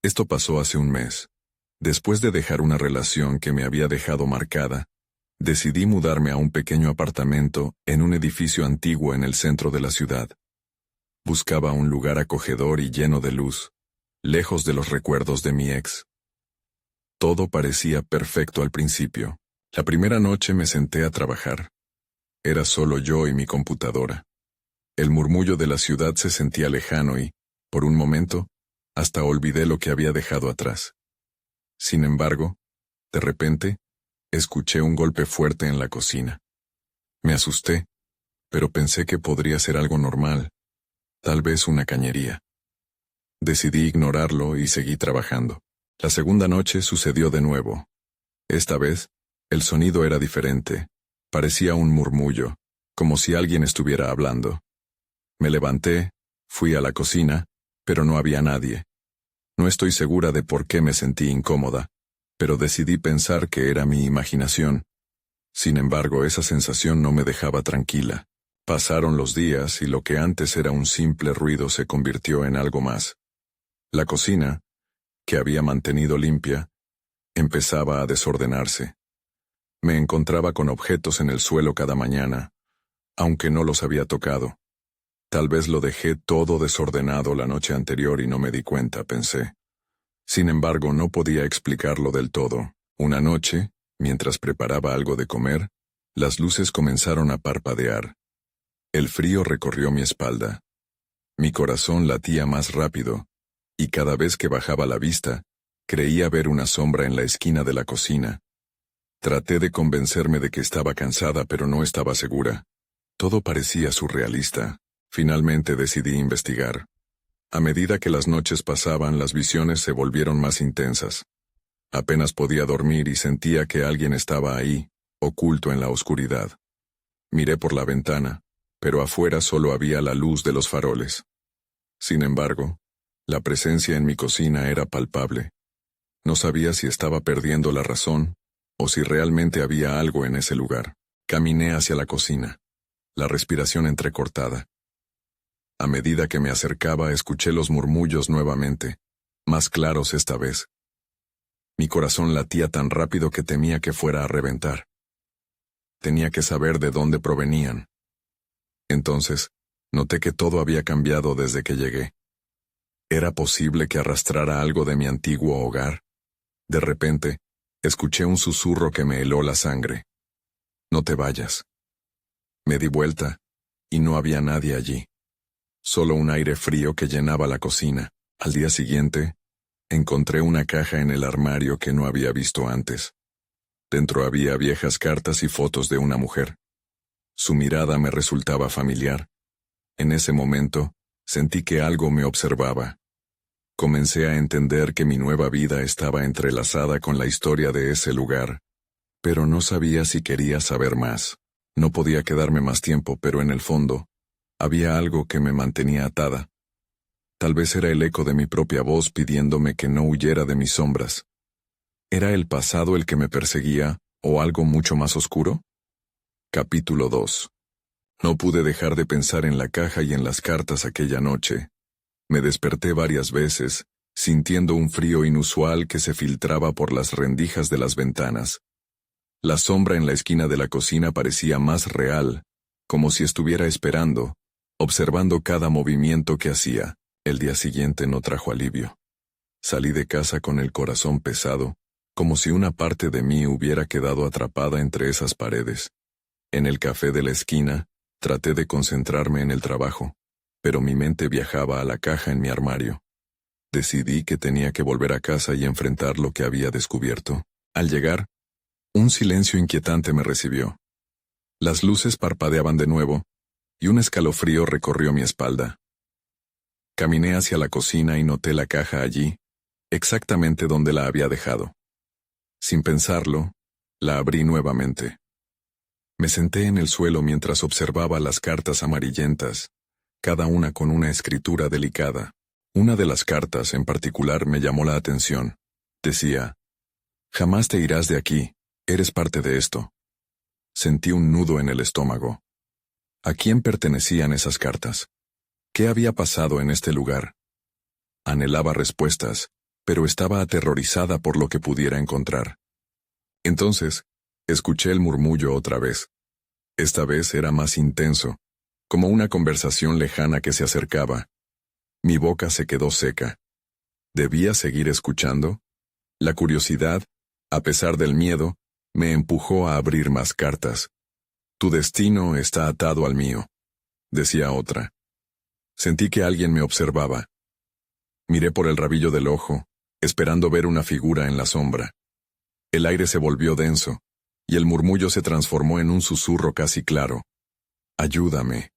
Esto pasó hace un mes. Después de dejar una relación que me había dejado marcada, decidí mudarme a un pequeño apartamento en un edificio antiguo en el centro de la ciudad. Buscaba un lugar acogedor y lleno de luz, lejos de los recuerdos de mi ex. Todo parecía perfecto al principio. La primera noche me senté a trabajar. Era solo yo y mi computadora. El murmullo de la ciudad se sentía lejano y, por un momento, hasta olvidé lo que había dejado atrás. Sin embargo, de repente, escuché un golpe fuerte en la cocina. Me asusté, pero pensé que podría ser algo normal, tal vez una cañería. Decidí ignorarlo y seguí trabajando. La segunda noche sucedió de nuevo. Esta vez, el sonido era diferente. Parecía un murmullo, como si alguien estuviera hablando. Me levanté, fui a la cocina, pero no había nadie. No estoy segura de por qué me sentí incómoda, pero decidí pensar que era mi imaginación. Sin embargo, esa sensación no me dejaba tranquila. Pasaron los días y lo que antes era un simple ruido se convirtió en algo más. La cocina, que había mantenido limpia, empezaba a desordenarse. Me encontraba con objetos en el suelo cada mañana, aunque no los había tocado. Tal vez lo dejé todo desordenado la noche anterior y no me di cuenta, pensé. Sin embargo, no podía explicarlo del todo. Una noche, mientras preparaba algo de comer, las luces comenzaron a parpadear. El frío recorrió mi espalda. Mi corazón latía más rápido, y cada vez que bajaba la vista, creía ver una sombra en la esquina de la cocina. Traté de convencerme de que estaba cansada, pero no estaba segura. Todo parecía surrealista. Finalmente decidí investigar. A medida que las noches pasaban, las visiones se volvieron más intensas. Apenas podía dormir y sentía que alguien estaba ahí, oculto en la oscuridad. Miré por la ventana, pero afuera solo había la luz de los faroles. Sin embargo, la presencia en mi cocina era palpable. No sabía si estaba perdiendo la razón, o si realmente había algo en ese lugar. Caminé hacia la cocina, la respiración entrecortada. A medida que me acercaba, escuché los murmullos nuevamente, más claros esta vez. Mi corazón latía tan rápido que temía que fuera a reventar. Tenía que saber de dónde provenían. Entonces, noté que todo había cambiado desde que llegué. ¿Era posible que arrastrara algo de mi antiguo hogar? De repente, escuché un susurro que me heló la sangre. «No te vayas». Me di vuelta, y no había nadie allí. Solo un aire frío que llenaba la cocina. Al día siguiente, encontré una caja en el armario que no había visto antes. Dentro había viejas cartas y fotos de una mujer. Su mirada me resultaba familiar. En ese momento, sentí que algo me observaba. Comencé a entender que mi nueva vida estaba entrelazada con la historia de ese lugar, pero no sabía si quería saber más. No podía quedarme más tiempo, pero en el fondo, había algo que me mantenía atada. Tal vez era el eco de mi propia voz pidiéndome que no huyera de mis sombras. ¿Era el pasado el que me perseguía, o algo mucho más oscuro? Capítulo 2. No pude dejar de pensar en la caja y en las cartas aquella noche. Me desperté varias veces, sintiendo un frío inusual que se filtraba por las rendijas de las ventanas. La sombra en la esquina de la cocina parecía más real, como si estuviera esperando, observando cada movimiento que hacía. El día siguiente no trajo alivio. Salí de casa con el corazón pesado, como si una parte de mí hubiera quedado atrapada entre esas paredes. En el café de la esquina, traté de concentrarme en el trabajo, pero mi mente viajaba a la caja en mi armario. Decidí que tenía que volver a casa y enfrentar lo que había descubierto. Al llegar, un silencio inquietante me recibió. Las luces parpadeaban de nuevo, y un escalofrío recorrió mi espalda. Caminé hacia la cocina y noté la caja allí, exactamente donde la había dejado. Sin pensarlo, la abrí nuevamente. Me senté en el suelo mientras observaba las cartas amarillentas, cada una con una escritura delicada. Una de las cartas en particular me llamó la atención. Decía: «Jamás te irás de aquí, eres parte de esto». Sentí un nudo en el estómago. ¿A quién pertenecían esas cartas? ¿Qué había pasado en este lugar? Anhelaba respuestas, pero estaba aterrorizada por lo que pudiera encontrar. Entonces, escuché el murmullo otra vez. Esta vez era más intenso, como una conversación lejana que se acercaba. Mi boca se quedó seca. ¿Debía seguir escuchando? La curiosidad, a pesar del miedo, me empujó a abrir más cartas. Tu destino está atado al mío, decía otra. Sentí que alguien me observaba. Miré por el rabillo del ojo, esperando ver una figura en la sombra. El aire se volvió denso, y el murmullo se transformó en un susurro casi claro. Ayúdame.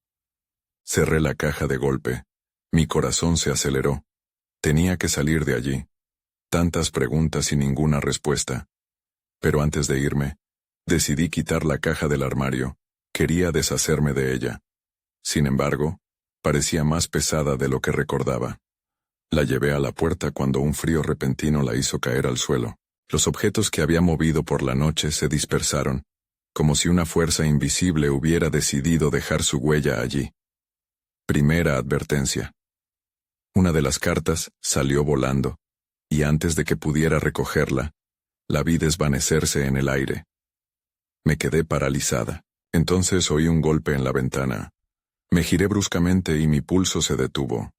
Cerré la caja de golpe. Mi corazón se aceleró. Tenía que salir de allí. Tantas preguntas y ninguna respuesta. Pero antes de irme, decidí quitar la caja del armario. Quería deshacerme de ella. Sin embargo, parecía más pesada de lo que recordaba. La llevé a la puerta cuando un frío repentino la hizo caer al suelo. Los objetos que había movido por la noche se dispersaron, como si una fuerza invisible hubiera decidido dejar su huella allí. Primera advertencia. Una de las cartas salió volando, y antes de que pudiera recogerla, la vi desvanecerse en el aire. Me quedé paralizada. Entonces oí un golpe en la ventana. Me giré bruscamente y mi pulso se detuvo.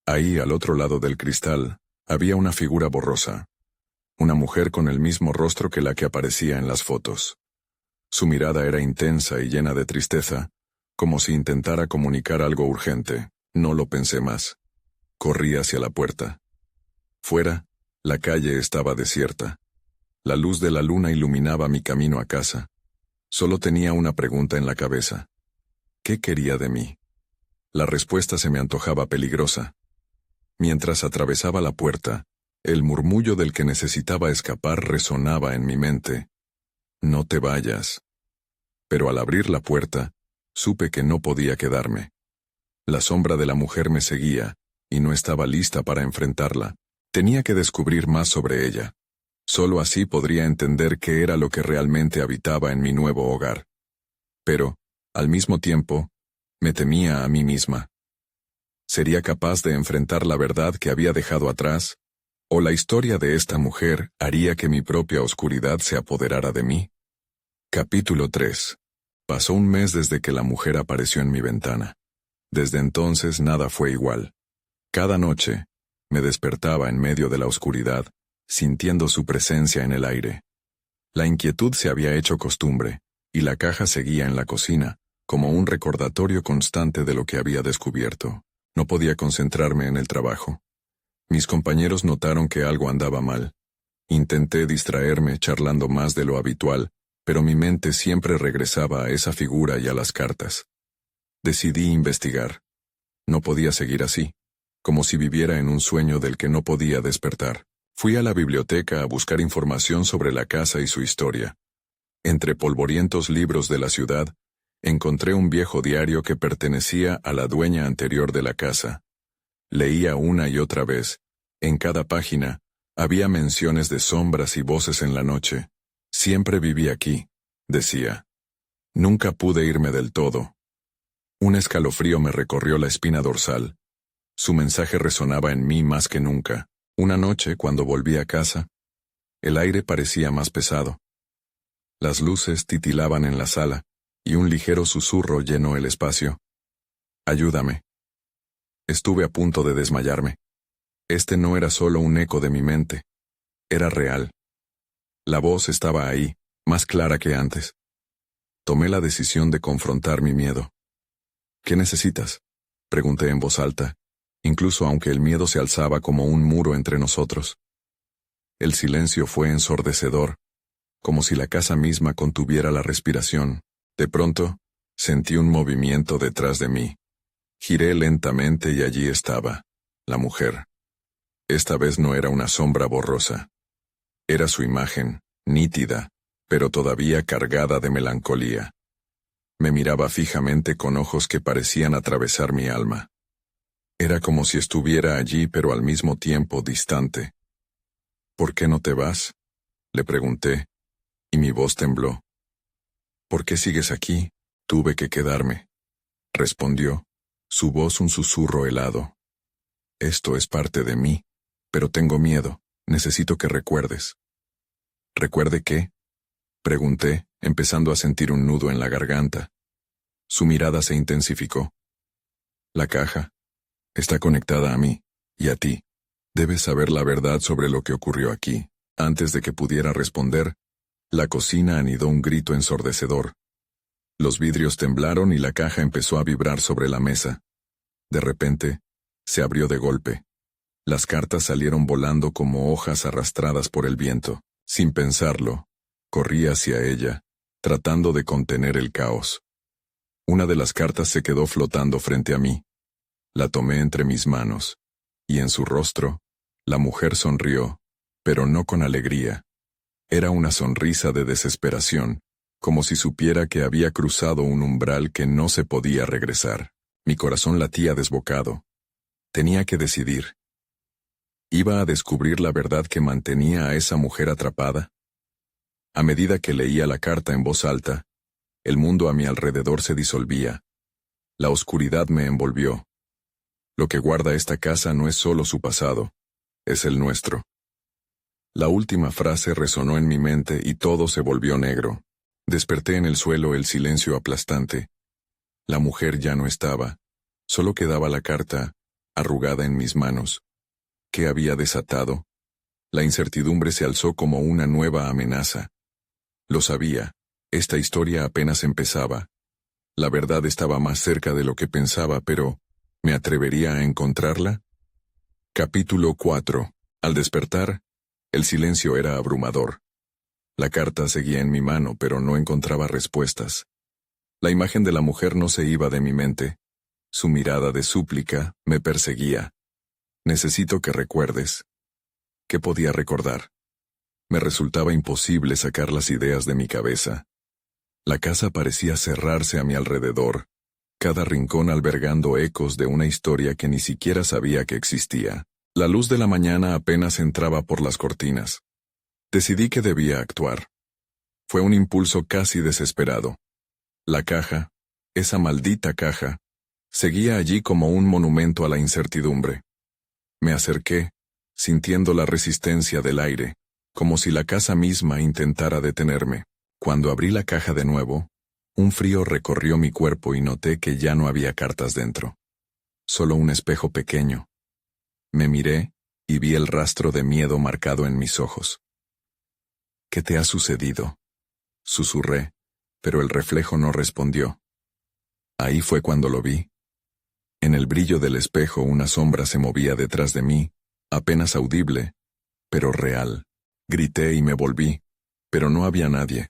Ahí, al otro lado del cristal, había una figura borrosa. Una mujer con el mismo rostro que la que aparecía en las fotos. Su mirada era intensa y llena de tristeza, como si intentara comunicar algo urgente. No lo pensé más. Corrí hacia la puerta. Fuera, la calle estaba desierta. La luz de la luna iluminaba mi camino a casa. Solo tenía una pregunta en la cabeza. ¿Qué quería de mí? La respuesta se me antojaba peligrosa. Mientras atravesaba la puerta, el murmullo del que necesitaba escapar resonaba en mi mente. No te vayas. Pero al abrir la puerta, supe que no podía quedarme. La sombra de la mujer me seguía, y no estaba lista para enfrentarla. Tenía que descubrir más sobre ella. Solo así podría entender qué era lo que realmente habitaba en mi nuevo hogar. Pero, al mismo tiempo, me temía a mí misma. ¿Sería capaz de enfrentar la verdad que había dejado atrás? ¿O la historia de esta mujer haría que mi propia oscuridad se apoderara de mí? Capítulo 3. Pasó un mes desde que la mujer apareció en mi ventana. Desde entonces nada fue igual. Cada noche, me despertaba en medio de la oscuridad, sintiendo su presencia en el aire. La inquietud se había hecho costumbre, y la caja seguía en la cocina, como un recordatorio constante de lo que había descubierto. No podía concentrarme en el trabajo. Mis compañeros notaron que algo andaba mal. Intenté distraerme charlando más de lo habitual, pero mi mente siempre regresaba a esa figura y a las cartas. Decidí investigar. No podía seguir así, como si viviera en un sueño del que no podía despertar. Fui a la biblioteca a buscar información sobre la casa y su historia. Entre polvorientos libros de la ciudad, encontré un viejo diario que pertenecía a la dueña anterior de la casa. Leía una y otra vez. En cada página, había menciones de sombras y voces en la noche. Siempre viví aquí, decía. Nunca pude irme del todo. Un escalofrío me recorrió la espina dorsal. Su mensaje resonaba en mí más que nunca. Una noche, cuando volví a casa, el aire parecía más pesado. Las luces titilaban en la sala, y un ligero susurro llenó el espacio. Ayúdame. Estuve a punto de desmayarme. Este no era solo un eco de mi mente. Era real. La voz estaba ahí, más clara que antes. Tomé la decisión de confrontar mi miedo. ¿Qué necesitas?, pregunté en voz alta, incluso aunque el miedo se alzaba como un muro entre nosotros. El silencio fue ensordecedor, como si la casa misma contuviera la respiración. De pronto, sentí un movimiento detrás de mí. Giré lentamente y allí estaba, la mujer. Esta vez no era una sombra borrosa. Era su imagen, nítida, pero todavía cargada de melancolía. Me miraba fijamente con ojos que parecían atravesar mi alma. Era como si estuviera allí pero al mismo tiempo distante. ¿Por qué no te vas?, le pregunté, y mi voz tembló. ¿Por qué sigues aquí? Tuve que quedarme, respondió, su voz un susurro helado. Esto es parte de mí. Pero tengo miedo. Necesito que recuerdes. ¿Recuerde qué? Pregunté, empezando a sentir un nudo en la garganta. Su mirada se intensificó. La caja está conectada a mí y a ti. Debes saber la verdad sobre lo que ocurrió aquí. Antes de que pudiera responder, la cocina anidó un grito ensordecedor. Los vidrios temblaron y la caja empezó a vibrar sobre la mesa. De repente, se abrió de golpe. Las cartas salieron volando como hojas arrastradas por el viento. Sin pensarlo, corrí hacia ella, tratando de contener el caos. Una de las cartas se quedó flotando frente a mí. La tomé entre mis manos, y en su rostro, la mujer sonrió, pero no con alegría. Era una sonrisa de desesperación, como si supiera que había cruzado un umbral que no se podía regresar. Mi corazón latía desbocado. Tenía que decidir. ¿Iba a descubrir la verdad que mantenía a esa mujer atrapada? A medida que leía la carta en voz alta, el mundo a mi alrededor se disolvía. La oscuridad me envolvió. Lo que guarda esta casa no es solo su pasado, es el nuestro. La última frase resonó en mi mente y todo se volvió negro. Desperté en el suelo el silencio aplastante. La mujer ya no estaba. Solo quedaba la carta, arrugada en mis manos. ¿Qué había desatado? La incertidumbre se alzó como una nueva amenaza. Lo sabía, esta historia apenas empezaba. La verdad estaba más cerca de lo que pensaba, pero ¿me atrevería a encontrarla? Capítulo 4. Al despertar, el silencio era abrumador. La carta seguía en mi mano, pero no encontraba respuestas. La imagen de la mujer no se iba de mi mente. Su mirada de súplica me perseguía. Necesito que recuerdes. ¿Qué podía recordar? Me resultaba imposible sacar las ideas de mi cabeza. La casa parecía cerrarse a mi alrededor, cada rincón albergando ecos de una historia que ni siquiera sabía que existía. La luz de la mañana apenas entraba por las cortinas. Decidí que debía actuar. Fue un impulso casi desesperado. La caja, esa maldita caja, seguía allí como un monumento a la incertidumbre. Me acerqué, sintiendo la resistencia del aire, como si la casa misma intentara detenerme. Cuando abrí la caja de nuevo, un frío recorrió mi cuerpo y noté que ya no había cartas dentro. Solo un espejo pequeño. Me miré y vi el rastro de miedo marcado en mis ojos. ¿Qué te ha sucedido? Susurré, pero el reflejo no respondió. Ahí fue cuando lo vi. En el brillo del espejo una sombra se movía detrás de mí, apenas audible, pero real. Grité y me volví, pero no había nadie.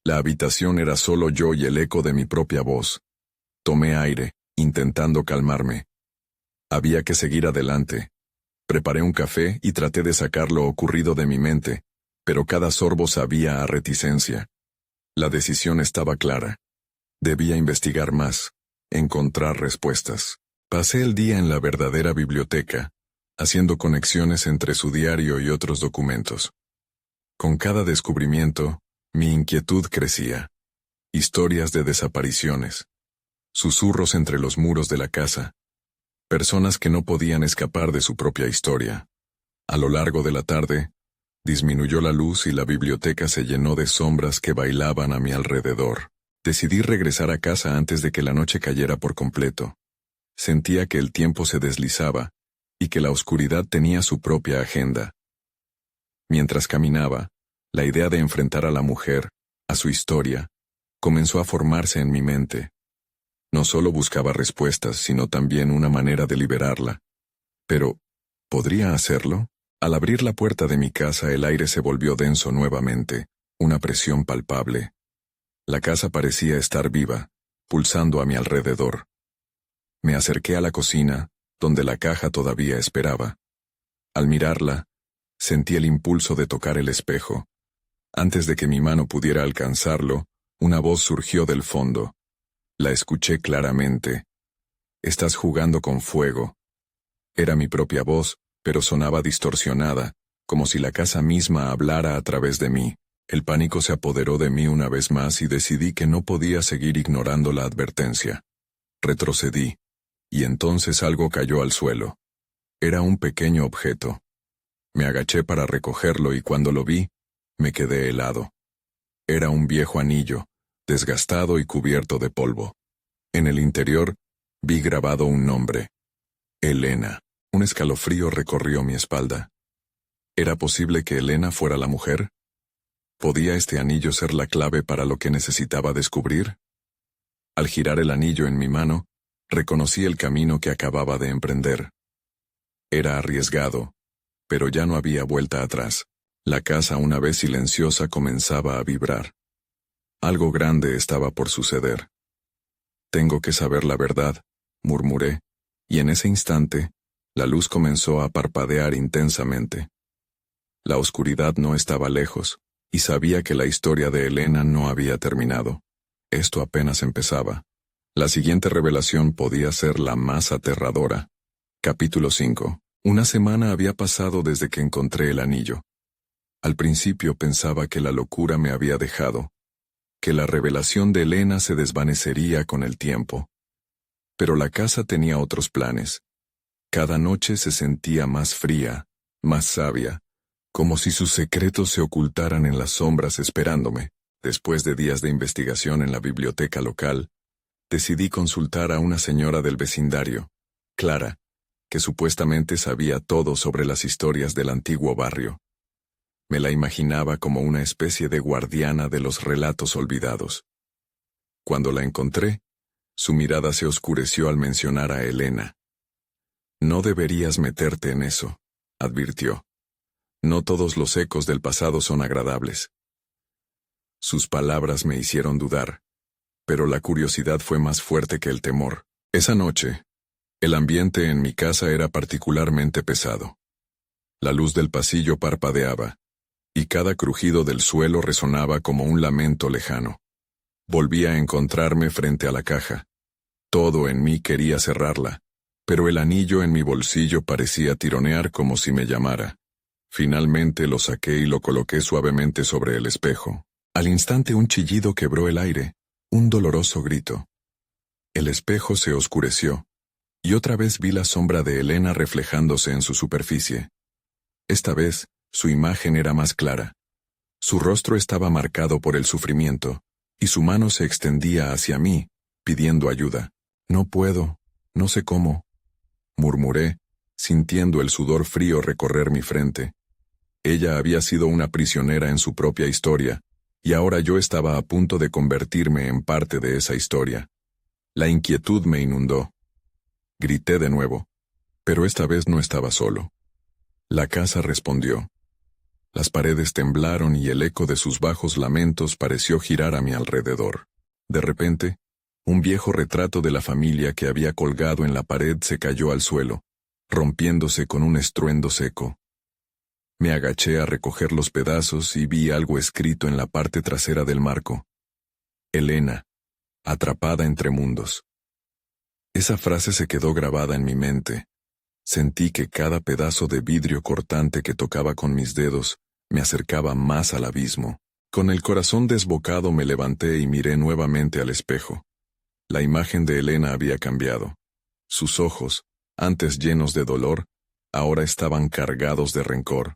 La habitación era solo yo y el eco de mi propia voz. Tomé aire, intentando calmarme. Había que seguir adelante. Preparé un café y traté de sacar lo ocurrido de mi mente, pero cada sorbo sabía a reticencia. La decisión estaba clara. Debía investigar más, encontrar respuestas. Pasé el día en la verdadera biblioteca, haciendo conexiones entre su diario y otros documentos. Con cada descubrimiento, mi inquietud crecía. Historias de desapariciones. Susurros entre los muros de la casa. Personas que no podían escapar de su propia historia. A lo largo de la tarde, disminuyó la luz y la biblioteca se llenó de sombras que bailaban a mi alrededor. Decidí regresar a casa antes de que la noche cayera por completo. Sentía que el tiempo se deslizaba y que la oscuridad tenía su propia agenda. Mientras caminaba, la idea de enfrentar a la mujer, a su historia, comenzó a formarse en mi mente. No solo buscaba respuestas, sino también una manera de liberarla. Pero, ¿podría hacerlo? Al abrir la puerta de mi casa el aire se volvió denso nuevamente, una presión palpable. La casa parecía estar viva, pulsando a mi alrededor. Me acerqué a la cocina, donde la caja todavía esperaba. Al mirarla, sentí el impulso de tocar el espejo. Antes de que mi mano pudiera alcanzarlo, una voz surgió del fondo. La escuché claramente. «Estás jugando con fuego». Era mi propia voz, pero sonaba distorsionada, como si la casa misma hablara a través de mí. El pánico se apoderó de mí una vez más y decidí que no podía seguir ignorando la advertencia. Retrocedí, y entonces algo cayó al suelo. Era un pequeño objeto, Me agaché para recogerlo y cuando lo vi, me quedé helado. Era un viejo anillo, desgastado y cubierto de polvo. En el interior, vi grabado un nombre. Elena. Un escalofrío recorrió mi espalda. ¿Era posible que Elena fuera la mujer? ¿Podía este anillo ser la clave para lo que necesitaba descubrir? Al girar el anillo en mi mano, reconocí el camino que acababa de emprender. Era arriesgado, pero ya no había vuelta atrás. La casa, una vez silenciosa, comenzaba a vibrar. Algo grande estaba por suceder. Tengo que saber la verdad, murmuré, y en ese instante, la luz comenzó a parpadear intensamente. La oscuridad no estaba lejos, y sabía que la historia de Elena no había terminado. Esto apenas empezaba. La siguiente revelación podía ser la más aterradora. Capítulo 5. Una semana había pasado desde que encontré el anillo. Al principio pensaba que la locura me había dejado, que la revelación de Elena se desvanecería con el tiempo. Pero la casa tenía otros planes. Cada noche se sentía más fría, más sabia, como si sus secretos se ocultaran en las sombras esperándome. Después de días de investigación en la biblioteca local, decidí consultar a una señora del vecindario, Clara, que supuestamente sabía todo sobre las historias del antiguo barrio. Me la imaginaba como una especie de guardiana de los relatos olvidados. Cuando la encontré, su mirada se oscureció al mencionar a Elena. No deberías meterte en eso, advirtió. No todos los ecos del pasado son agradables. Sus palabras me hicieron dudar, pero la curiosidad fue más fuerte que el temor. Esa noche, el ambiente en mi casa era particularmente pesado. La luz del pasillo parpadeaba, y cada crujido del suelo resonaba como un lamento lejano. Volví a encontrarme frente a la caja. Todo en mí quería cerrarla, pero el anillo en mi bolsillo parecía tironear como si me llamara. Finalmente lo saqué y lo coloqué suavemente sobre el espejo. Al instante un chillido quebró el aire, un doloroso grito. El espejo se oscureció, y otra vez vi la sombra de Elena reflejándose en su superficie. Esta vez, su imagen era más clara. Su rostro estaba marcado por el sufrimiento, y su mano se extendía hacia mí, pidiendo ayuda. No puedo, no sé cómo, murmuré, sintiendo el sudor frío recorrer mi frente. Ella había sido una prisionera en su propia historia, y ahora yo estaba a punto de convertirme en parte de esa historia. La inquietud me inundó. Grité de nuevo, pero esta vez no estaba solo. La casa respondió. Las paredes temblaron y el eco de sus bajos lamentos pareció girar a mi alrededor. De repente, un viejo retrato de la familia que había colgado en la pared se cayó al suelo, rompiéndose con un estruendo seco. Me agaché a recoger los pedazos y vi algo escrito en la parte trasera del marco. Elena, atrapada entre mundos. Esa frase se quedó grabada en mi mente. Sentí que cada pedazo de vidrio cortante que tocaba con mis dedos me acercaba más al abismo. Con el corazón desbocado me levanté y miré nuevamente al espejo. La imagen de Elena había cambiado. Sus ojos, antes llenos de dolor, ahora estaban cargados de rencor.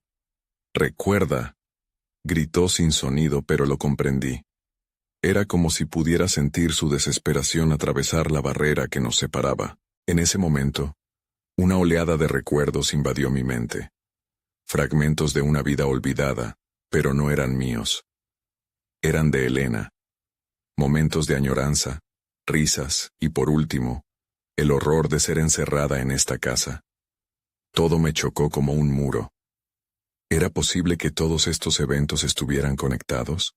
«Recuerda», gritó sin sonido, pero lo comprendí. Era como si pudiera sentir su desesperación atravesar la barrera que nos separaba. En ese momento, una oleada de recuerdos invadió mi mente. Fragmentos de una vida olvidada, pero no eran míos. Eran de Elena. Momentos de añoranza, risas y, por último, el horror de ser encerrada en esta casa. Todo me chocó como un muro. ¿Era posible que todos estos eventos estuvieran conectados?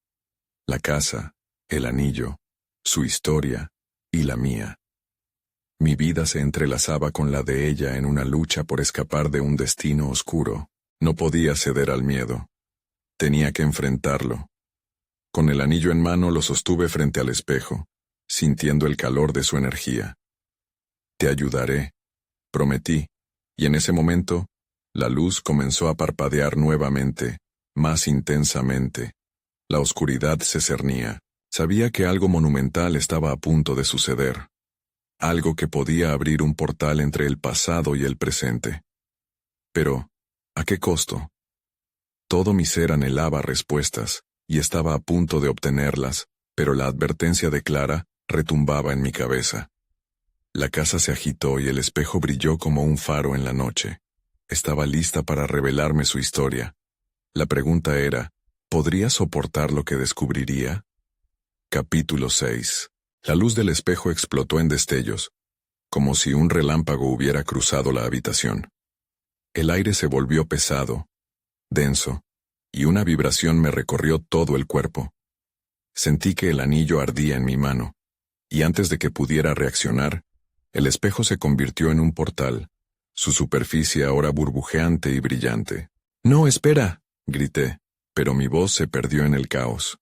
La casa, el anillo, su historia y la mía. Mi vida se entrelazaba con la de ella en una lucha por escapar de un destino oscuro. No podía ceder al miedo. Tenía que enfrentarlo. Con el anillo en mano lo sostuve frente al espejo, sintiendo el calor de su energía. «Te ayudaré», prometí, y en ese momento, la luz comenzó a parpadear nuevamente, más intensamente. La oscuridad se cernía. Sabía que algo monumental estaba a punto de suceder. Algo que podía abrir un portal entre el pasado y el presente. Pero, ¿a qué costo? Todo mi ser anhelaba respuestas, y estaba a punto de obtenerlas, pero la advertencia de Clara retumbaba en mi cabeza. La casa se agitó y el espejo brilló como un faro en la noche. Estaba lista para revelarme su historia. La pregunta era, ¿podría soportar lo que descubriría? Capítulo 6. La luz del espejo explotó en destellos, como si un relámpago hubiera cruzado la habitación. El aire se volvió pesado, denso, y una vibración me recorrió todo el cuerpo. Sentí que el anillo ardía en mi mano, y antes de que pudiera reaccionar, el espejo se convirtió en un portal, su superficie ahora burbujeante y brillante. «¡No, espera!», grité, pero mi voz se perdió en el caos.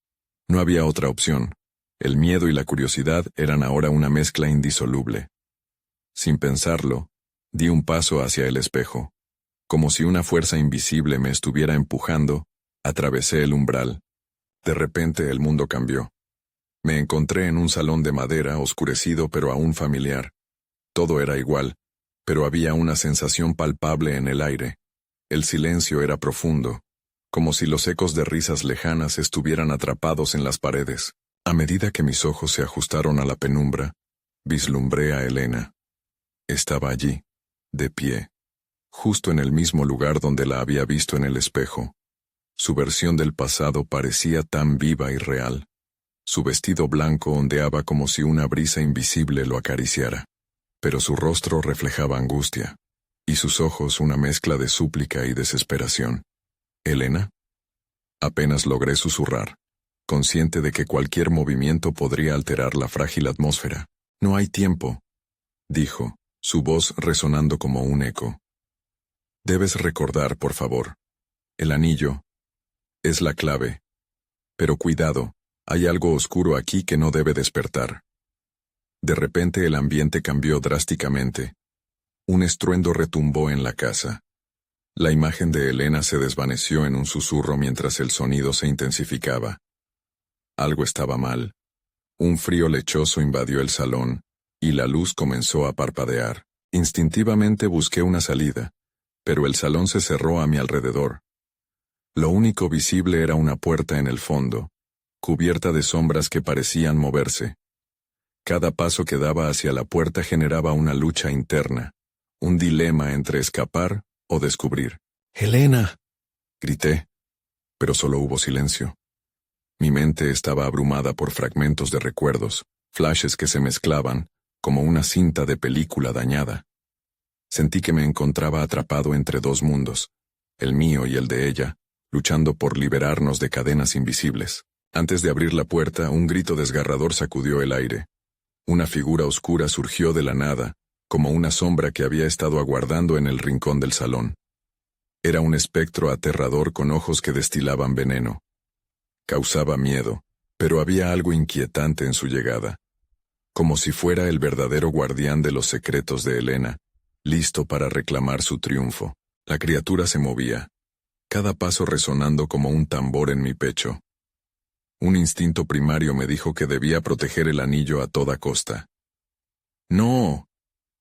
No había otra opción. El miedo y la curiosidad eran ahora una mezcla indisoluble. Sin pensarlo, di un paso hacia el espejo. Como si una fuerza invisible me estuviera empujando, atravesé el umbral. De repente el mundo cambió. Me encontré en un salón de madera oscurecido pero aún familiar. Todo era igual, pero había una sensación palpable en el aire. El silencio era profundo, como si los ecos de risas lejanas estuvieran atrapados en las paredes. A medida que mis ojos se ajustaron a la penumbra, vislumbré a Elena. Estaba allí, de pie, justo en el mismo lugar donde la había visto en el espejo. Su versión del pasado parecía tan viva y real. Su vestido blanco ondeaba como si una brisa invisible lo acariciara, pero su rostro reflejaba angustia, y sus ojos una mezcla de súplica y desesperación. «¿Elena?». Apenas logré susurrar, consciente de que cualquier movimiento podría alterar la frágil atmósfera. «No hay tiempo», dijo, su voz resonando como un eco. «Debes recordar, por favor. El anillo es la clave. Pero cuidado, hay algo oscuro aquí que no debe despertar». De repente el ambiente cambió drásticamente. Un estruendo retumbó en la casa. La imagen de Elena se desvaneció en un susurro mientras el sonido se intensificaba. Algo estaba mal. Un frío lechoso invadió el salón, y la luz comenzó a parpadear. Instintivamente busqué una salida, pero el salón se cerró a mi alrededor. Lo único visible era una puerta en el fondo, cubierta de sombras que parecían moverse. Cada paso que daba hacia la puerta generaba una lucha interna, un dilema entre escapar o descubrir. «¡Elena!», grité, pero solo hubo silencio. Mi mente estaba abrumada por fragmentos de recuerdos, flashes que se mezclaban, como una cinta de película dañada. Sentí que me encontraba atrapado entre dos mundos, el mío y el de ella, luchando por liberarnos de cadenas invisibles. Antes de abrir la puerta, un grito desgarrador sacudió el aire. Una figura oscura surgió de la nada, como una sombra que había estado aguardando en el rincón del salón. Era un espectro aterrador con ojos que destilaban veneno. Causaba miedo, pero había algo inquietante en su llegada. Como si fuera el verdadero guardián de los secretos de Elena, listo para reclamar su triunfo. La criatura se movía, cada paso resonando como un tambor en mi pecho. Un instinto primario me dijo que debía proteger el anillo a toda costa. «¡No!»,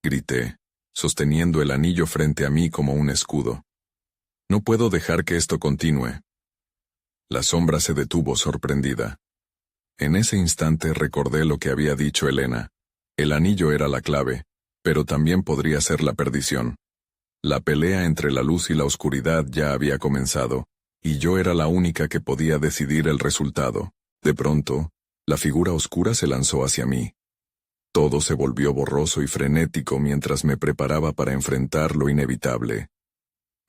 grité, sosteniendo el anillo frente a mí como un escudo. «No puedo dejar que esto continúe». La sombra se detuvo sorprendida. En ese instante recordé lo que había dicho Elena. El anillo era la clave, pero también podría ser la perdición. La pelea entre la luz y la oscuridad ya había comenzado, y yo era la única que podía decidir el resultado. De pronto, la figura oscura se lanzó hacia mí. Todo se volvió borroso y frenético mientras me preparaba para enfrentar lo inevitable.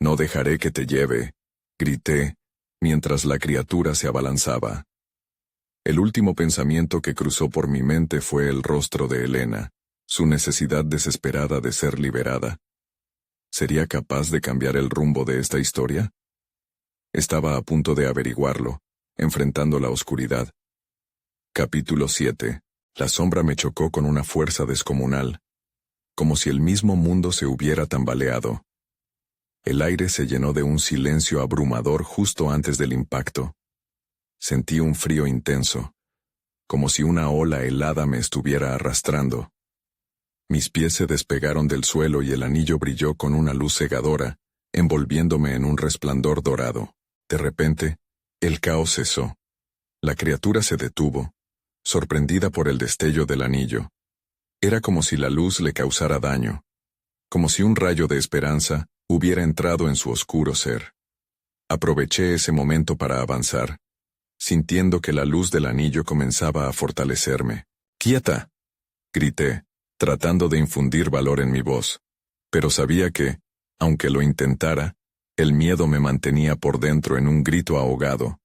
«No dejaré que te lleve», grité, mientras la criatura se abalanzaba. El último pensamiento que cruzó por mi mente fue el rostro de Elena, su necesidad desesperada de ser liberada. ¿Sería capaz de cambiar el rumbo de esta historia? Estaba a punto de averiguarlo, enfrentando la oscuridad. Capítulo 7. La sombra me chocó con una fuerza descomunal, como si el mismo mundo se hubiera tambaleado. El aire se llenó de un silencio abrumador justo antes del impacto. Sentí un frío intenso, como si una ola helada me estuviera arrastrando. Mis pies se despegaron del suelo y el anillo brilló con una luz cegadora, envolviéndome en un resplandor dorado. De repente, el caos cesó. La criatura se detuvo, sorprendida por el destello del anillo. Era como si la luz le causara daño, como si un rayo de esperanza hubiera entrado en su oscuro ser. Aproveché ese momento para avanzar, sintiendo que la luz del anillo comenzaba a fortalecerme. ¡Quieta!, grité, tratando de infundir valor en mi voz. Pero sabía que, aunque lo intentara, el miedo me mantenía por dentro en un grito ahogado.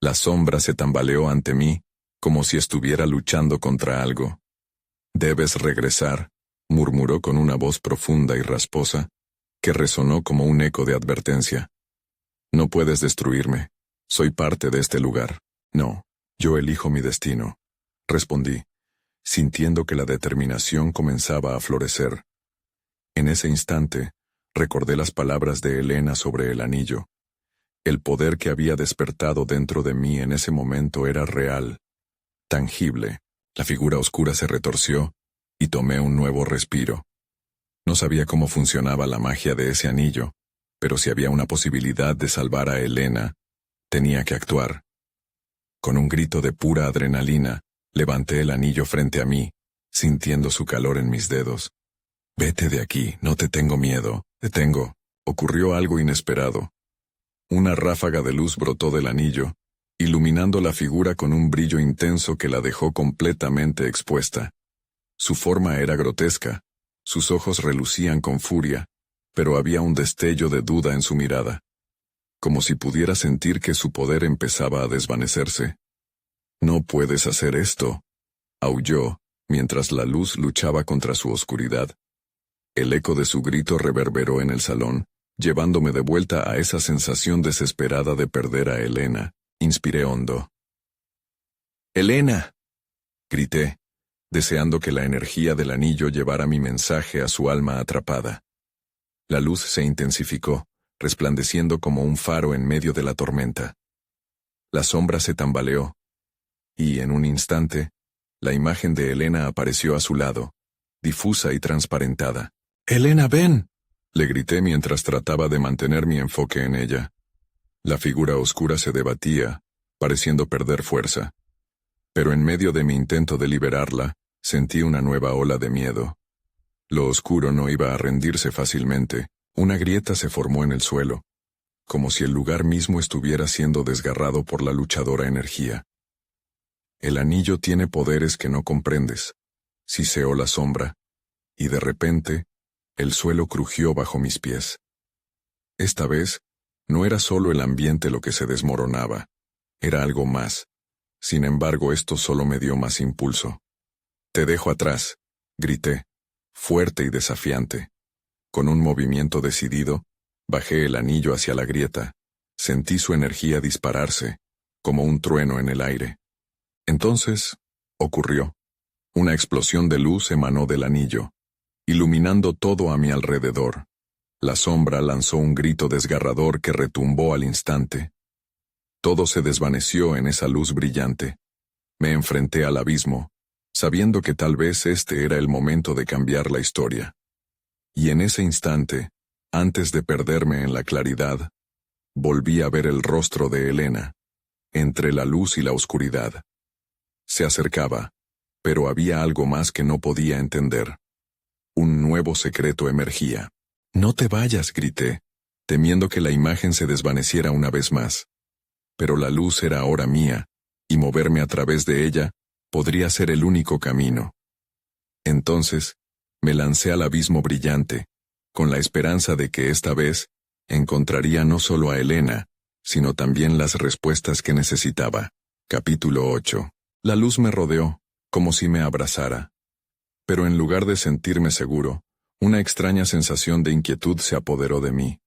La sombra se tambaleó ante mí, como si estuviera luchando contra algo. «Debes regresar», murmuró con una voz profunda y rasposa, que resonó como un eco de advertencia. «No puedes destruirme. Soy parte de este lugar. No, yo elijo mi destino», respondí, sintiendo que la determinación comenzaba a florecer. En ese instante, recordé las palabras de Elena sobre el anillo. El poder que había despertado dentro de mí en ese momento era real, tangible. La figura oscura se retorció, y tomé un nuevo respiro. No sabía cómo funcionaba la magia de ese anillo, pero si había una posibilidad de salvar a Elena, tenía que actuar. Con un grito de pura adrenalina, levanté el anillo frente a mí, sintiendo su calor en mis dedos. «Vete de aquí, no te tengo miedo, te tengo». Ocurrió algo inesperado. Una ráfaga de luz brotó del anillo, iluminando la figura con un brillo intenso que la dejó completamente expuesta. Su forma era grotesca, sus ojos relucían con furia, pero había un destello de duda en su mirada, como si pudiera sentir que su poder empezaba a desvanecerse. «No puedes hacer esto», aulló, mientras la luz luchaba contra su oscuridad. El eco de su grito reverberó en el salón, llevándome de vuelta a esa sensación desesperada de perder a Elena. Inspiré hondo. «¡Elena!», grité, deseando que la energía del anillo llevara mi mensaje a su alma atrapada. La luz se intensificó, resplandeciendo como un faro en medio de la tormenta. La sombra se tambaleó, y en un instante, la imagen de Elena apareció a su lado, difusa y transparentada. «¡Elena, ven!», le grité mientras trataba de mantener mi enfoque en ella. La figura oscura se debatía, pareciendo perder fuerza. Pero en medio de mi intento de liberarla, sentí una nueva ola de miedo. Lo oscuro no iba a rendirse fácilmente. Una grieta se formó en el suelo, como si el lugar mismo estuviera siendo desgarrado por la luchadora energía. «El anillo tiene poderes que no comprendes», siseó la sombra, y de repente, el suelo crujió bajo mis pies. Esta vez, no era solo el ambiente lo que se desmoronaba, era algo más. Sin embargo, esto solo me dio más impulso. «Te dejo atrás», grité, fuerte y desafiante. Con un movimiento decidido, bajé el anillo hacia la grieta. Sentí su energía dispararse, como un trueno en el aire. Entonces, ocurrió. Una explosión de luz emanó del anillo, iluminando todo a mi alrededor. La sombra lanzó un grito desgarrador que retumbó al instante. Todo se desvaneció en esa luz brillante. Me enfrenté al abismo, sabiendo que tal vez este era el momento de cambiar la historia. Y en ese instante, antes de perderme en la claridad, volví a ver el rostro de Elena, entre la luz y la oscuridad. Se acercaba, pero había algo más que no podía entender. Un nuevo secreto emergía. «No te vayas», grité, temiendo que la imagen se desvaneciera una vez más. Pero la luz era ahora mía, y moverme a través de ella podría ser el único camino. Entonces, me lancé al abismo brillante, con la esperanza de que esta vez encontraría no solo a Elena, sino también las respuestas que necesitaba. Capítulo 8. La luz me rodeó, como si me abrazara. Pero en lugar de sentirme seguro, una extraña sensación de inquietud se apoderó de mí.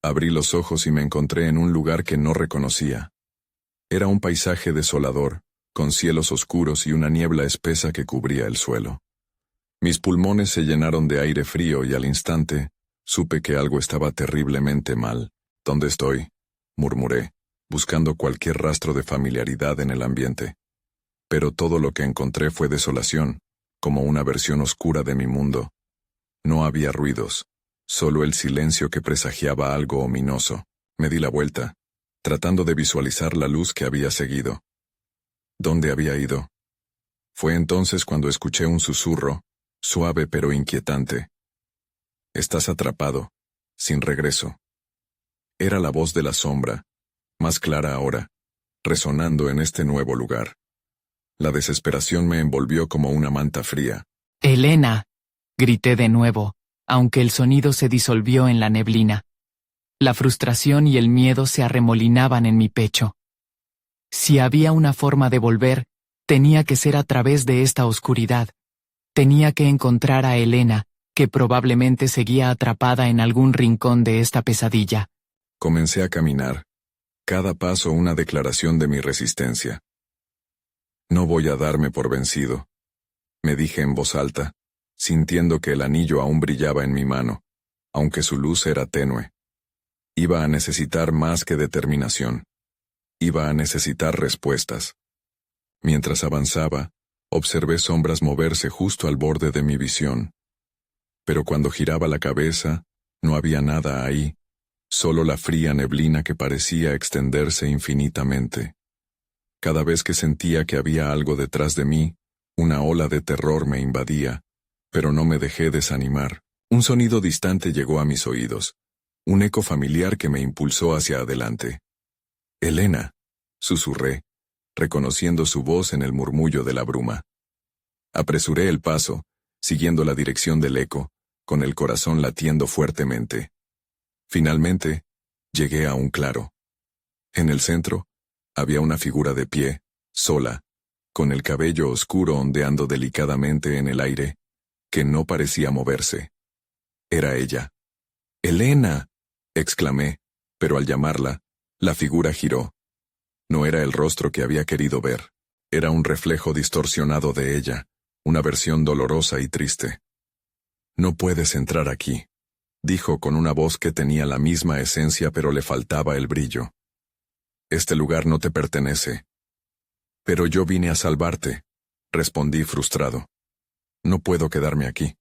Abrí los ojos y me encontré en un lugar que no reconocía. Era un paisaje desolador, con cielos oscuros y una niebla espesa que cubría el suelo. Mis pulmones se llenaron de aire frío y al instante, supe que algo estaba terriblemente mal. «¿Dónde estoy?», murmuré, buscando cualquier rastro de familiaridad en el ambiente. Pero todo lo que encontré fue desolación, como una versión oscura de mi mundo. No había ruidos, solo el silencio que presagiaba algo ominoso. Me di la vuelta, tratando de visualizar la luz que había seguido. ¿Dónde había ido? Fue entonces cuando escuché un susurro, suave pero inquietante. Estás atrapado, sin regreso. Era la voz de la sombra, más clara ahora, resonando en este nuevo lugar. La desesperación me envolvió como una manta fría. «Elena», grité de nuevo, aunque el sonido se disolvió en la neblina. La frustración y el miedo se arremolinaban en mi pecho. Si había una forma de volver, tenía que ser a través de esta oscuridad. Tenía que encontrar a Elena, que probablemente seguía atrapada en algún rincón de esta pesadilla. Comencé a caminar, cada paso una declaración de mi resistencia. No voy a darme por vencido, me dije en voz alta, sintiendo que el anillo aún brillaba en mi mano, aunque su luz era tenue. Iba a necesitar más que determinación. Iba a necesitar respuestas. Mientras avanzaba, observé sombras moverse justo al borde de mi visión. Pero cuando giraba la cabeza, no había nada ahí, solo la fría neblina que parecía extenderse infinitamente. Cada vez que sentía que había algo detrás de mí, una ola de terror me invadía, pero no me dejé desanimar. Un sonido distante llegó a mis oídos, un eco familiar que me impulsó hacia adelante. «Elena», susurré, reconociendo su voz en el murmullo de la bruma. Apresuré el paso, siguiendo la dirección del eco, con el corazón latiendo fuertemente. Finalmente, llegué a un claro. En el centro, había una figura de pie, sola, con el cabello oscuro ondeando delicadamente en el aire, que no parecía moverse. Era ella. «¡Elena!», exclamé, pero al llamarla, la figura giró. No era el rostro que había querido ver. Era un reflejo distorsionado de ella, una versión dolorosa y triste. «No puedes entrar aquí», dijo con una voz que tenía la misma esencia pero le faltaba el brillo. «Este lugar no te pertenece». «Pero yo vine a salvarte», respondí frustrado. «No puedo quedarme aquí».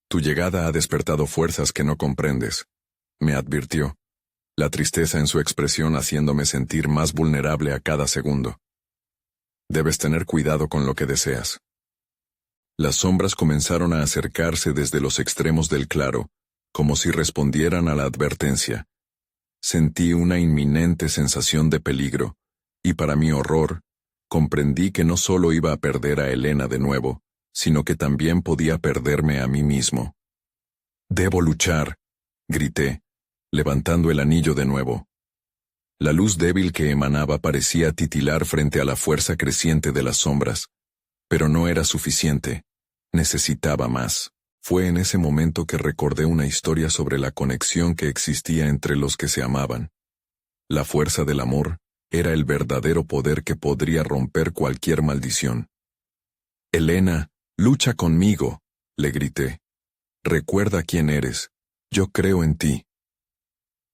«Tu llegada ha despertado fuerzas que no comprendes», me advirtió, la tristeza en su expresión haciéndome sentir más vulnerable a cada segundo. «Debes tener cuidado con lo que deseas». Las sombras comenzaron a acercarse desde los extremos del claro, como si respondieran a la advertencia. Sentí una inminente sensación de peligro, y para mi horror, comprendí que no solo iba a perder a Elena de nuevo, sino que también podía perderme a mí mismo. «Debo luchar», grité, levantando el anillo de nuevo. La luz débil que emanaba parecía titilar frente a la fuerza creciente de las sombras, pero no era suficiente. Necesitaba más. Fue en ese momento que recordé una historia sobre la conexión que existía entre los que se amaban. La fuerza del amor era el verdadero poder que podría romper cualquier maldición. «Elena, lucha conmigo», le grité. «Recuerda quién eres. Yo creo en ti».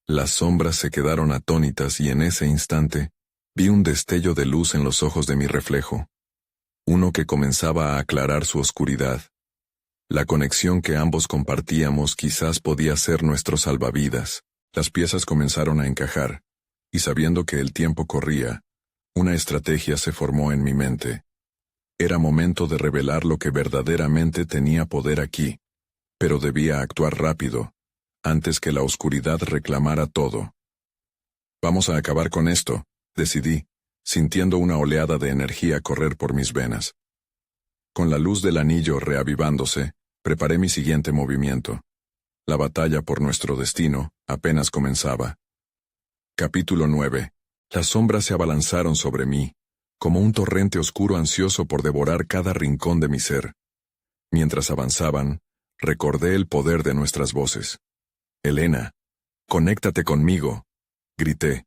Las sombras se quedaron atónitas y en ese instante vi un destello de luz en los ojos de mi reflejo. Uno que comenzaba a aclarar su oscuridad. La conexión que ambos compartíamos quizás podía ser nuestro salvavidas. Las piezas comenzaron a encajar, y sabiendo que el tiempo corría, una estrategia se formó en mi mente. Era momento de revelar lo que verdaderamente tenía poder aquí, pero debía actuar rápido, antes que la oscuridad reclamara todo. «Vamos a acabar con esto», decidí, sintiendo una oleada de energía correr por mis venas. Con la luz del anillo reavivándose, preparé mi siguiente movimiento. La batalla por nuestro destino apenas comenzaba. Capítulo 9. Las sombras se abalanzaron sobre mí, como un torrente oscuro ansioso por devorar cada rincón de mi ser. Mientras avanzaban, recordé el poder de nuestras voces. «Elena, conéctate conmigo», grité,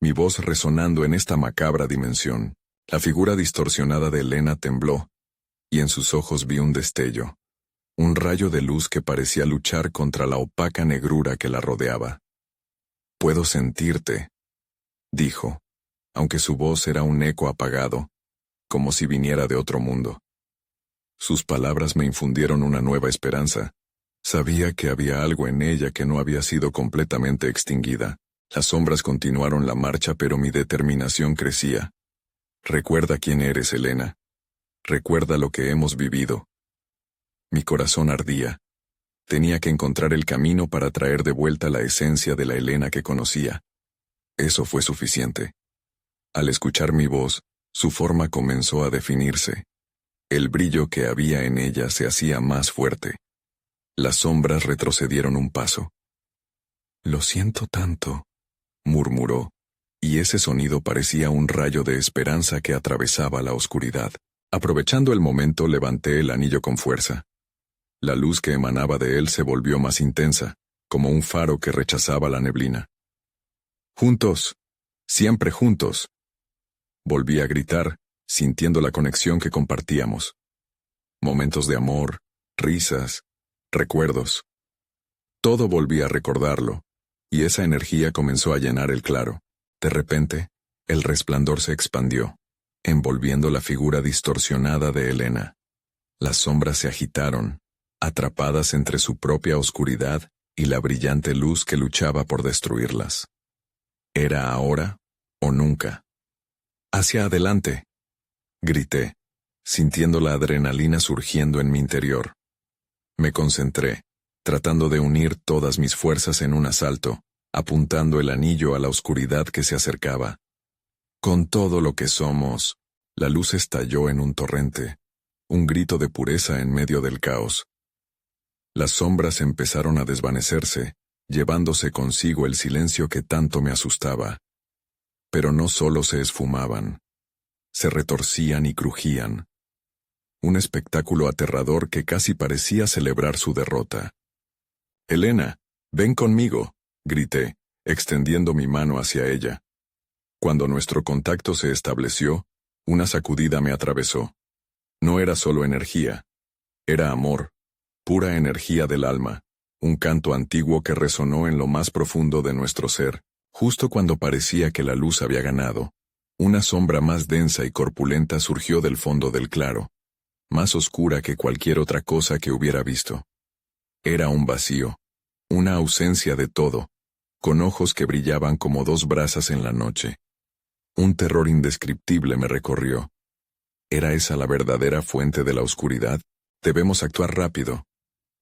mi voz resonando en esta macabra dimensión. La figura distorsionada de Elena tembló, y en sus ojos vi un destello, un rayo de luz que parecía luchar contra la opaca negrura que la rodeaba. «Puedo sentirte», dijo, aunque su voz era un eco apagado, como si viniera de otro mundo. Sus palabras me infundieron una nueva esperanza. Sabía que había algo en ella que no había sido completamente extinguida. Las sombras continuaron la marcha, pero mi determinación crecía. Recuerda quién eres, Elena. Recuerda lo que hemos vivido. Mi corazón ardía. Tenía que encontrar el camino para traer de vuelta la esencia de la Elena que conocía. Eso fue suficiente. Al escuchar mi voz, su forma comenzó a definirse. El brillo que había en ella se hacía más fuerte. Las sombras retrocedieron un paso. «Lo siento tanto», murmuró, y ese sonido parecía un rayo de esperanza que atravesaba la oscuridad. Aprovechando el momento, levanté el anillo con fuerza. La luz que emanaba de él se volvió más intensa, como un faro que rechazaba la neblina. «Juntos, siempre juntos», volví a gritar, sintiendo la conexión que compartíamos. Momentos de amor, risas, recuerdos. Todo volví a recordarlo, y esa energía comenzó a llenar el claro. De repente, el resplandor se expandió, envolviendo la figura distorsionada de Elena. Las sombras se agitaron, atrapadas entre su propia oscuridad y la brillante luz que luchaba por destruirlas. ¿Era ahora o nunca? «Hacia adelante», grité, sintiendo la adrenalina surgiendo en mi interior. Me concentré, tratando de unir todas mis fuerzas en un asalto, apuntando el anillo a la oscuridad que se acercaba. Con todo lo que somos, la luz estalló en un torrente, un grito de pureza en medio del caos. Las sombras empezaron a desvanecerse, llevándose consigo el silencio que tanto me asustaba. Pero no solo se esfumaban, se retorcían y crujían. Un espectáculo aterrador que casi parecía celebrar su derrota. «Elena, ven conmigo», grité, extendiendo mi mano hacia ella. Cuando nuestro contacto se estableció, una sacudida me atravesó. No era solo energía, era amor, pura energía del alma, un canto antiguo que resonó en lo más profundo de nuestro ser. Justo cuando parecía que la luz había ganado, una sombra más densa y corpulenta surgió del fondo del claro, más oscura que cualquier otra cosa que hubiera visto. Era un vacío, una ausencia de todo, con ojos que brillaban como dos brasas en la noche. Un terror indescriptible me recorrió. ¿Era esa la verdadera fuente de la oscuridad? Debemos actuar rápido.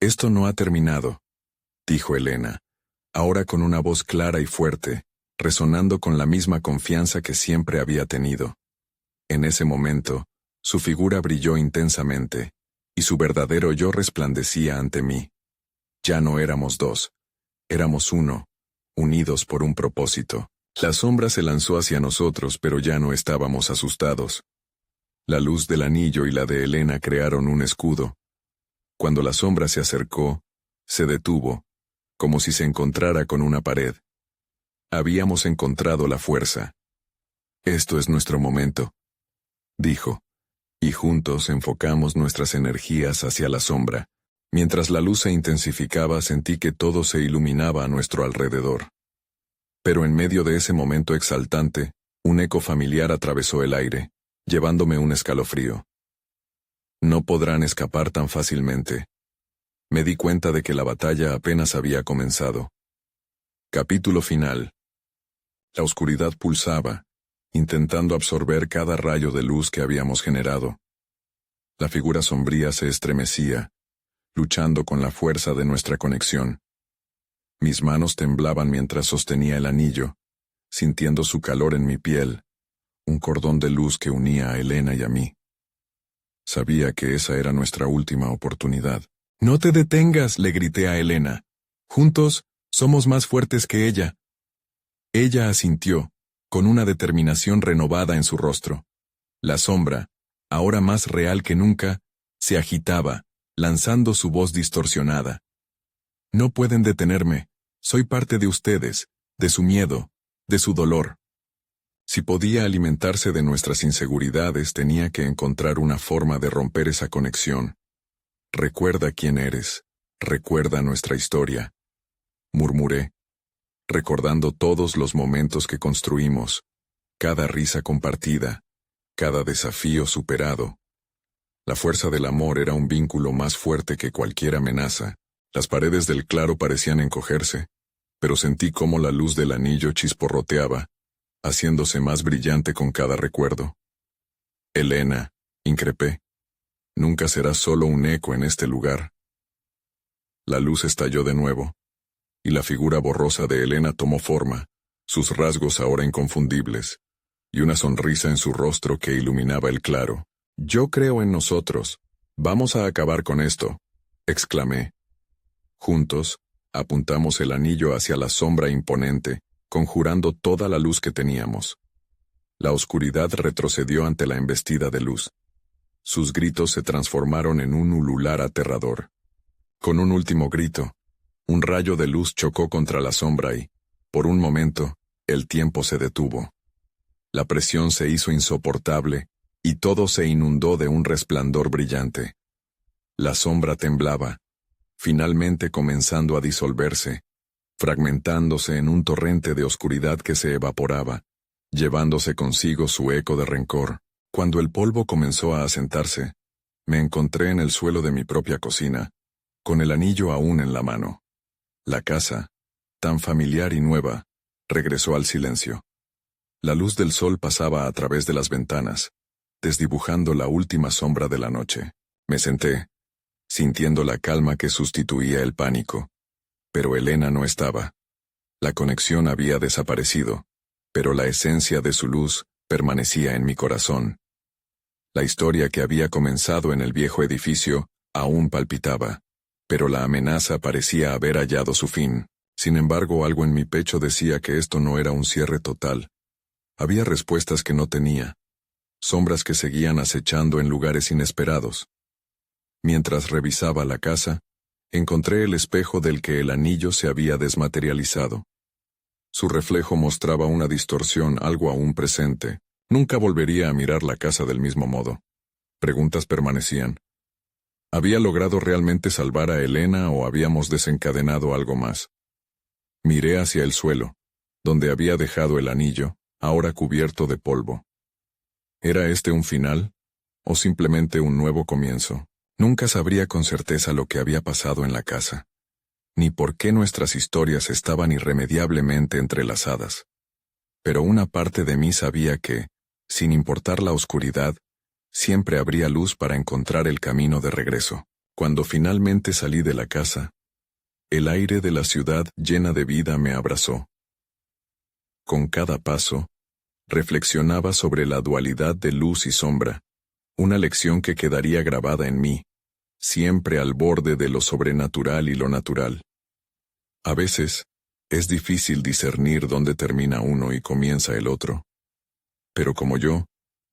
Esto no ha terminado, dijo Elena, ahora con una voz clara y fuerte, resonando con la misma confianza que siempre había tenido. En ese momento, su figura brilló intensamente, y su verdadero yo resplandecía ante mí. Ya no éramos dos, éramos uno, unidos por un propósito. La sombra se lanzó hacia nosotros, pero ya no estábamos asustados. La luz del anillo y la de Elena crearon un escudo. Cuando la sombra se acercó, se detuvo, como si se encontrara con una pared. Habíamos encontrado la fuerza. «Esto es nuestro momento», dijo, y juntos enfocamos nuestras energías hacia la sombra. Mientras la luz se intensificaba, sentí que todo se iluminaba a nuestro alrededor. Pero en medio de ese momento exaltante, un eco familiar atravesó el aire, llevándome un escalofrío. No podrán escapar tan fácilmente. Me di cuenta de que la batalla apenas había comenzado. Capítulo final. La oscuridad pulsaba, intentando absorber cada rayo de luz que habíamos generado. La figura sombría se estremecía, luchando con la fuerza de nuestra conexión. Mis manos temblaban mientras sostenía el anillo, sintiendo su calor en mi piel, un cordón de luz que unía a Elena y a mí. Sabía que esa era nuestra última oportunidad. «No te detengas», le grité a Elena. «Juntos, somos más fuertes que ella». Ella asintió, con una determinación renovada en su rostro. La sombra, ahora más real que nunca, se agitaba, lanzando su voz distorsionada. «No pueden detenerme, soy parte de ustedes, de su miedo, de su dolor». Si podía alimentarse de nuestras inseguridades, tenía que encontrar una forma de romper esa conexión. «Recuerda quién eres, recuerda nuestra historia», murmuré, recordando todos los momentos que construimos, cada risa compartida, cada desafío superado. La fuerza del amor era un vínculo más fuerte que cualquier amenaza. Las paredes del claro parecían encogerse, pero sentí cómo la luz del anillo chisporroteaba, haciéndose más brillante con cada recuerdo. Elena, increpé, nunca serás solo un eco en este lugar. La luz estalló de nuevo, y la figura borrosa de Elena tomó forma, sus rasgos ahora inconfundibles, y una sonrisa en su rostro que iluminaba el claro. Yo creo en nosotros. Vamos a acabar con esto, exclamé. Juntos, apuntamos el anillo hacia la sombra imponente, conjurando toda la luz que teníamos. La oscuridad retrocedió ante la embestida de luz. Sus gritos se transformaron en un ulular aterrador. Con un último grito, un rayo de luz chocó contra la sombra y, por un momento, el tiempo se detuvo. La presión se hizo insoportable, y todo se inundó de un resplandor brillante. La sombra temblaba, finalmente comenzando a disolverse, fragmentándose en un torrente de oscuridad que se evaporaba, llevándose consigo su eco de rencor. Cuando el polvo comenzó a asentarse, me encontré en el suelo de mi propia cocina, con el anillo aún en la mano. La casa, tan familiar y nueva, regresó al silencio. La luz del sol pasaba a través de las ventanas, desdibujando la última sombra de la noche. Me senté, sintiendo la calma que sustituía el pánico. Pero Elena no estaba. La conexión había desaparecido, pero la esencia de su luz permanecía en mi corazón. La historia que había comenzado en el viejo edificio aún palpitaba, pero la amenaza parecía haber hallado su fin. Sin embargo, algo en mi pecho decía que esto no era un cierre total. Había respuestas que no tenía, sombras que seguían acechando en lugares inesperados. Mientras revisaba la casa, encontré el espejo del que el anillo se había desmaterializado. Su reflejo mostraba una distorsión algo aún presente. Nunca volvería a mirar la casa del mismo modo. Preguntas permanecían. ¿Había logrado realmente salvar a Elena o habíamos desencadenado algo más? Miré hacia el suelo, donde había dejado el anillo, ahora cubierto de polvo. ¿Era este un final, o simplemente un nuevo comienzo? Nunca sabría con certeza lo que había pasado en la casa, ni por qué nuestras historias estaban irremediablemente entrelazadas. Pero una parte de mí sabía que, sin importar la oscuridad, siempre habría luz para encontrar el camino de regreso. Cuando finalmente salí de la casa, el aire de la ciudad llena de vida me abrazó. Con cada paso, reflexionaba sobre la dualidad de luz y sombra, una lección que quedaría grabada en mí, siempre al borde de lo sobrenatural y lo natural. A veces, es difícil discernir dónde termina uno y comienza el otro. Pero como yo,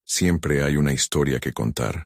siempre hay una historia que contar.